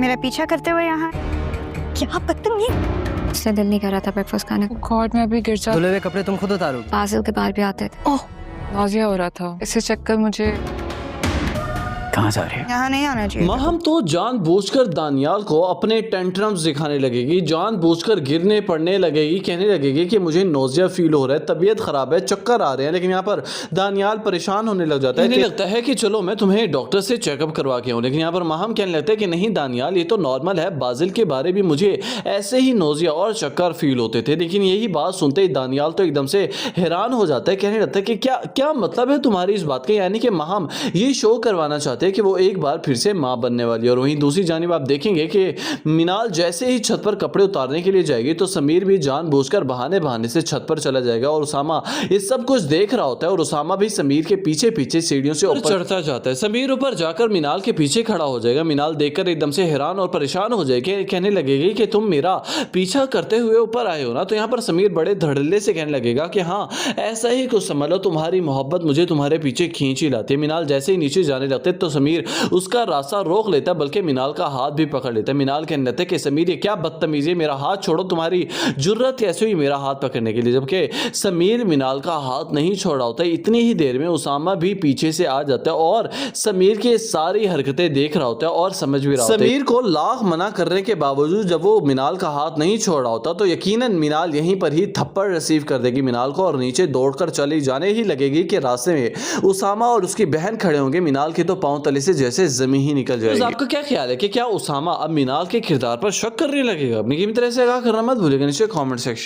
मेरा पीछा करते हुए यहाँ क्या बदतमीज। इसलिए दिल नहीं कर रहा था ब्रेकफास्ट खाने को। गॉड मैं अभी गिर जा। धुले हुए कपड़े तुम खुद उतारो। बासिल के बाहर भी आते थे। ओह नाज़िया हो रहा था, इससे चक्कर मुझे। कहाँ जा रहे हैं? यहाँ नहीं आना चाहिए। महम तो जानबूझकर दानियाल को अपने टेंट्रम्स दिखाने लगेगी, जानबूझकर गिरने पड़ने लगेगी, कहने लगेगी कि मुझे नोजिया फील हो रहा है, तबीयत खराब है, चक्कर आ रहे हैं। लेकिन यहाँ पर दानियाल परेशान होने लग जाता है, कहने लगता है कि चलो मैं तुम्हें डॉक्टर से चेकअप करवा के आऊँ। लेकिन यहाँ पर महम कहने लगता है कि नहीं दानियाल, ये तो नॉर्मल है, बाजिल के बारे भी मुझे ऐसे ही नोजिया और चक्कर फील होते थे। लेकिन यही बात सुनते ही दानियाल तो एकदम से हैरान हो जाता है, कहने लगता है कि क्या क्या मतलब है तुम्हारी इस बात का, यानी कि महम ये शो करवाना चाहते हैं कि वो एक बार फिर से मां बनने वाली है। और वहीं दूसरी जानिब आप देखेंगे कि मिनाल जैसे ही छत पर कपड़े उतारने के लिए जाएगी तो समीर भी जानबूझकर बहाने से छत पर चला जाएगा और उसामा ये सब कुछ देख रहा होता है और उसामा भी समीर के पीछे पीछे सीढ़ियों से ऊपर चढ़ता जाता है। समीर ऊपर जाकर मिनाल के पीछे खड़ा हो जाएगा। मिनाल देखकर एकदम से हैरान और परेशान हो जाएगी, कहने लगेगी कि तुम मेरा पीछा करते हुए ऊपर आए हो ना। तो यहाँ पर समीर बड़े धड़ल्ले से कहने लगेगा कि हाँ ऐसा ही कुछ समझ लो, तुम्हारी मोहब्बत मुझे तुम्हारे पीछे खींच ही लाती है। मिनाल जैसे ही नीचे जाने लगते तो समीर उसका रास्ता रोक लेता है, बल्कि मिनाल का हाथ भी पकड़ लेता है। मिनाल कहने लगता है कि समीर ये क्या बदतमीजी है, मेरा हाथ छोड़ो, तुम्हारी जुर्रत कैसे हुई मेरा हाथ पकड़ने के लिए। जबकि समीर मिनाल का हाथ नहीं छोड़ा होता है। इतनी ही देर में उसामा भी पीछे से आ जाता है और समीर की सारी हरकतें देख रहा होता है और समझ भी रहा होता है। समीर को लाख मना करने के बावजूद जब वो मिनाल का हाथ नहीं छोड़ा होता तो यकीनन मिनाल यहीं पर ही थप्पड़ रिसीव कर देगी मिनाल को और नीचे दौड़कर चली जाने ही लगेगी कि रास्ते में उसामा और उसकी बहन खड़े होंगे। मिनाल के तो पांव तले से जैसे जमीन ही निकल जाएगी। तो आपका क्या ख्याल है कि क्या उसामा अब मिनाल के किरदार पर शक करने लगेगा? अपनी कीमती तरह से आगाह करना मत भूलिएगा नीचे कमेंट सेक्शन।